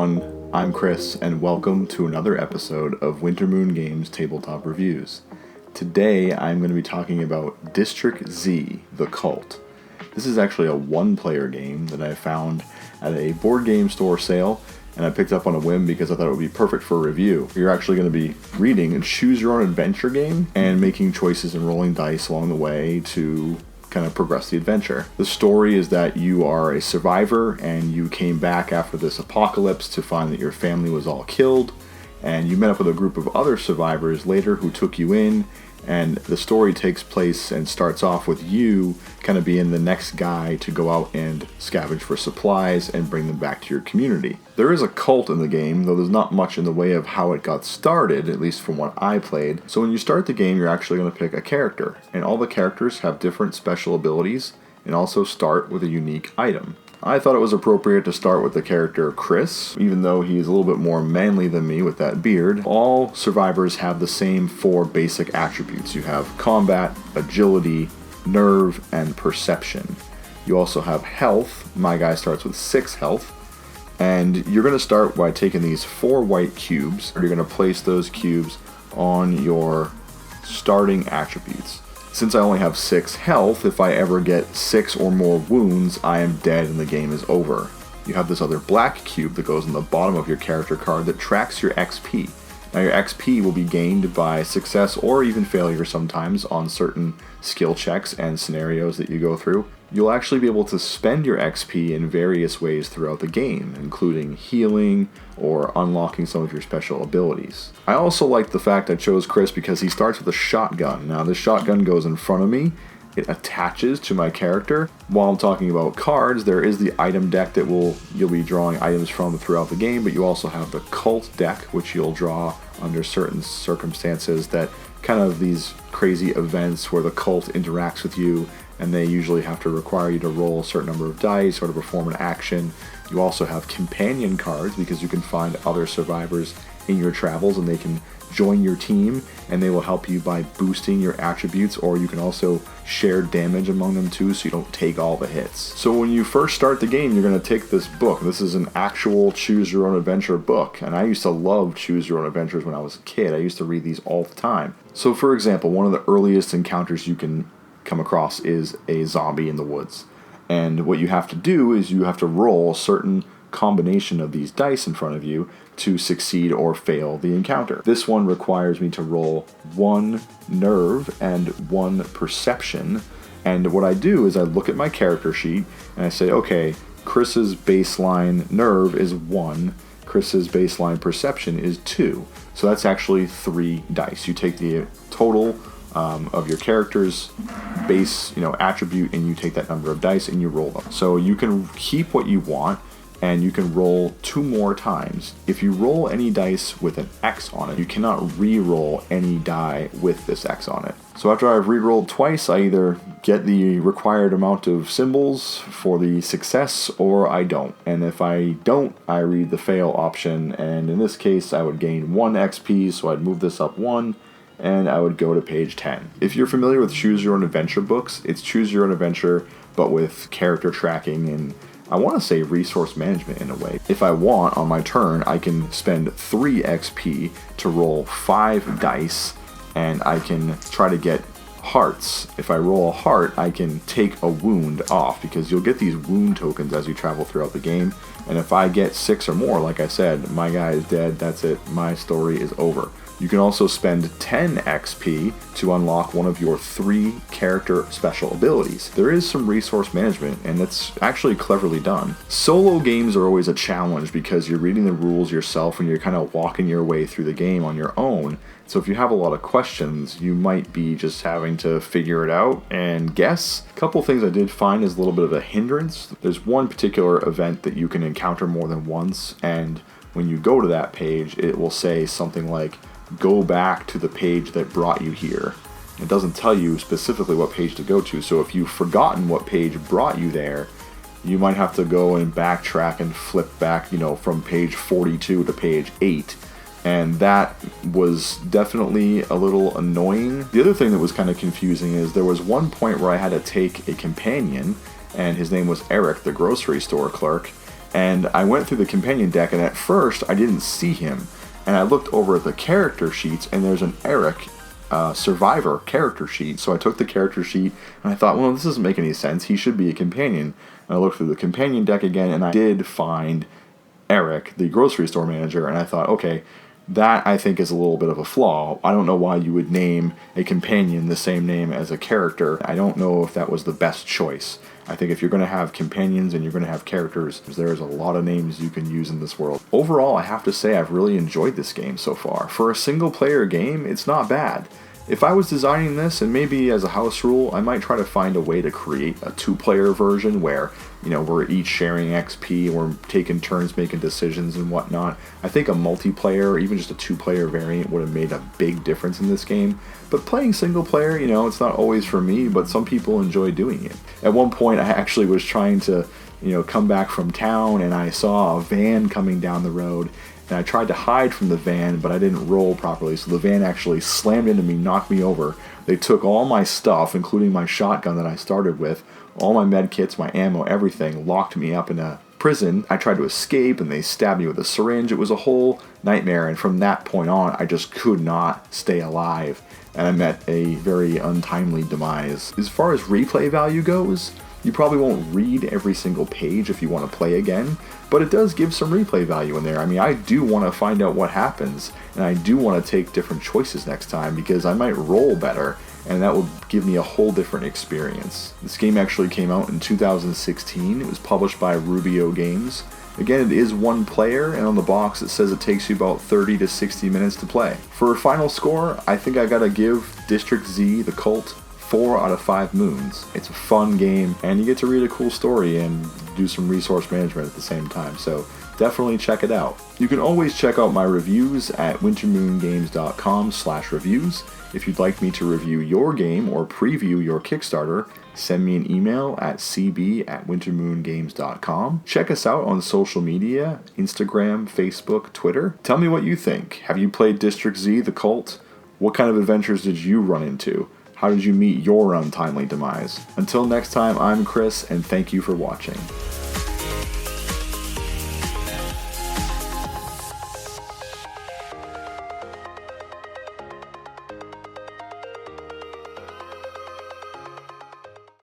everyone, I'm Chris, and welcome to another episode of Wintermoon Games Tabletop Reviews. Today I'm going to be talking about District Z, The Cult. This is actually a one-player game that I found at a board game store sale, and I picked up on a whim because I thought it would be perfect for a review. You're actually going to be reading a choose-your-own-adventure game and making choices and rolling dice along the way to kind of progress the adventure. The story is that you are a survivor and you came back after this apocalypse to find that your family was all killed, and you met up with a group of other survivors later who took you in, and the story takes place and starts off with you kind of being the next guy to go out and scavenge for supplies and bring them back to your community. There is a cult in the game, though there's not much in the way of how it got started, at least from what I played. So when you start the game, you're actually going to pick a character, and all the characters have different special abilities and also start with a unique item. I thought it was appropriate to start with the character Chris, even though he's a little bit more manly than me with that beard. All survivors have the same 4 basic attributes. You have combat, agility, nerve, and perception. You also have health. My guy starts with 6 health. And you're going to start by taking these 4 white cubes. You're going to place those cubes on your starting attributes. Since I only have 6 health, if I ever get 6 or more wounds, I am dead and the game is over. You have this other black cube that goes on the bottom of your character card that tracks your XP. Now your XP will be gained by success or even failure sometimes on certain skill checks and scenarios that you go through. You'll actually be able to spend your XP in various ways throughout the game, including healing or unlocking some of your special abilities. I also like the fact I chose Chris because he starts with a shotgun. Now this shotgun goes in front of me. It attaches to my character. While I'm talking about cards, there is the item deck that you'll be drawing items from throughout the game, but you also have the cult deck, which you'll draw under certain circumstances, that kind of these crazy events where the cult interacts with you, and they usually have to require you to roll a certain number of dice or to perform an action. You also have companion cards because you can find other survivors in your travels and they can join your team and they will help you by boosting your attributes, or you can also share damage among them too so you don't take all the hits. So when you first start the game, you're going to take this book. This is an actual choose your own adventure book, and I used to love choose your own adventures when I was a kid. I used to read these all the time. So for example, one of the earliest encounters you can come across is a zombie in the woods, and what you have to do is you have to roll a certain combination of these dice in front of you to succeed or fail the encounter. This one requires me to roll 1 nerve and 1 perception, and what I do is I look at my character sheet and I say, okay, Chris's baseline nerve is 1, Chris's baseline perception is 2, so that's actually 3 dice. You take the total of your character's base, attribute, and you take that number of dice and you roll them. So you can keep what you want, and you can roll 2 more times. If you roll any dice with an X on it, you cannot re-roll any die with this X on it. So after I've re-rolled twice, I either get the required amount of symbols for the success, or I don't. And if I don't, I read the fail option, and in this case, I would gain 1 XP, so I'd move this up 1, and I would go to page 10. If you're familiar with Choose Your Own Adventure books, it's Choose Your Own Adventure, but with character tracking and I want to say resource management in a way. If I want, on my turn, I can spend 3 XP to roll 5 dice, and I can try to get hearts. If I roll a heart, I can take a wound off, because you'll get these wound tokens as you travel throughout the game, and if I get 6 or more, like I said, my guy is dead, that's it, my story is over. You can also spend 10 XP to unlock one of your 3 character special abilities. There is some resource management, and it's actually cleverly done. Solo games are always a challenge because you're reading the rules yourself and you're kind of walking your way through the game on your own. So if you have a lot of questions, you might be just having to figure it out and guess. A couple things I did find is a little bit of a hindrance. There's one particular event that you can encounter more than once, and when you go to that page, it will say something like, go back to the page that brought you here. It doesn't tell you specifically what page to go to, so if you've forgotten what page brought you there, you might have to go and backtrack and flip back, from page 42 to page 8. And that was definitely a little annoying. The other thing that was kind of confusing is there was one point where I had to take a companion, and his name was Eric, the grocery store clerk, And I went through the companion deck, and at first I didn't see him. And I looked over at the character sheets, and there's an Eric survivor character sheet. So I took the character sheet, and I thought, well, this doesn't make any sense. He should be a companion. And I looked through the companion deck again, and I did find Eric, the grocery store manager, and I thought, okay, that I think is a little bit of a flaw. I don't know why you would name a companion the same name as a character. I don't know if that was the best choice. I think if you're going to have companions and you're going to have characters, there's a lot of names you can use in this world. Overall, I have to say I've really enjoyed this game so far. For a single player game, it's not bad. If I was designing this, and maybe as a house rule, I might try to find a way to create a 2-player version where, we're each sharing XP, we're taking turns making decisions and whatnot. I think a multiplayer, or even just a 2-player variant, would have made a big difference in this game. But playing single player, it's not always for me, but some people enjoy doing it. At one point, I actually was trying to, come back from town, and I saw a van coming down the road, and I tried to hide from the van, but I didn't roll properly, so the van actually slammed into me, knocked me over. They took all my stuff, including my shotgun that I started with, all my med kits, my ammo, everything, locked me up in a prison. I tried to escape, and they stabbed me with a syringe. It was a whole nightmare, and from that point on, I just could not stay alive, and I met a very untimely demise. As far as replay value goes, you probably won't read every single page if you want to play again, but it does give some replay value in there. I mean, I do want to find out what happens, and I do want to take different choices next time because I might roll better, and that will give me a whole different experience. This game actually came out in 2016. It was published by Rubio Games. Again, it is 1 player, and on the box it says it takes you about 30 to 60 minutes to play. For a final score, I think I gotta give District Z, The Cult, 4 out of 5 moons. It's a fun game, and you get to read a cool story and do some resource management at the same time, so definitely check it out. You can always check out my reviews at wintermoongames.com/reviews. If you'd like me to review your game or preview your Kickstarter, send me an email at cb@wintermoongames.com. Check us out on social media, Instagram, Facebook, Twitter. Tell me what you think. Have you played District Z, The Cult? What kind of adventures did you run into? How did you meet your untimely demise? Until next time, I'm Chris, and thank you for watching.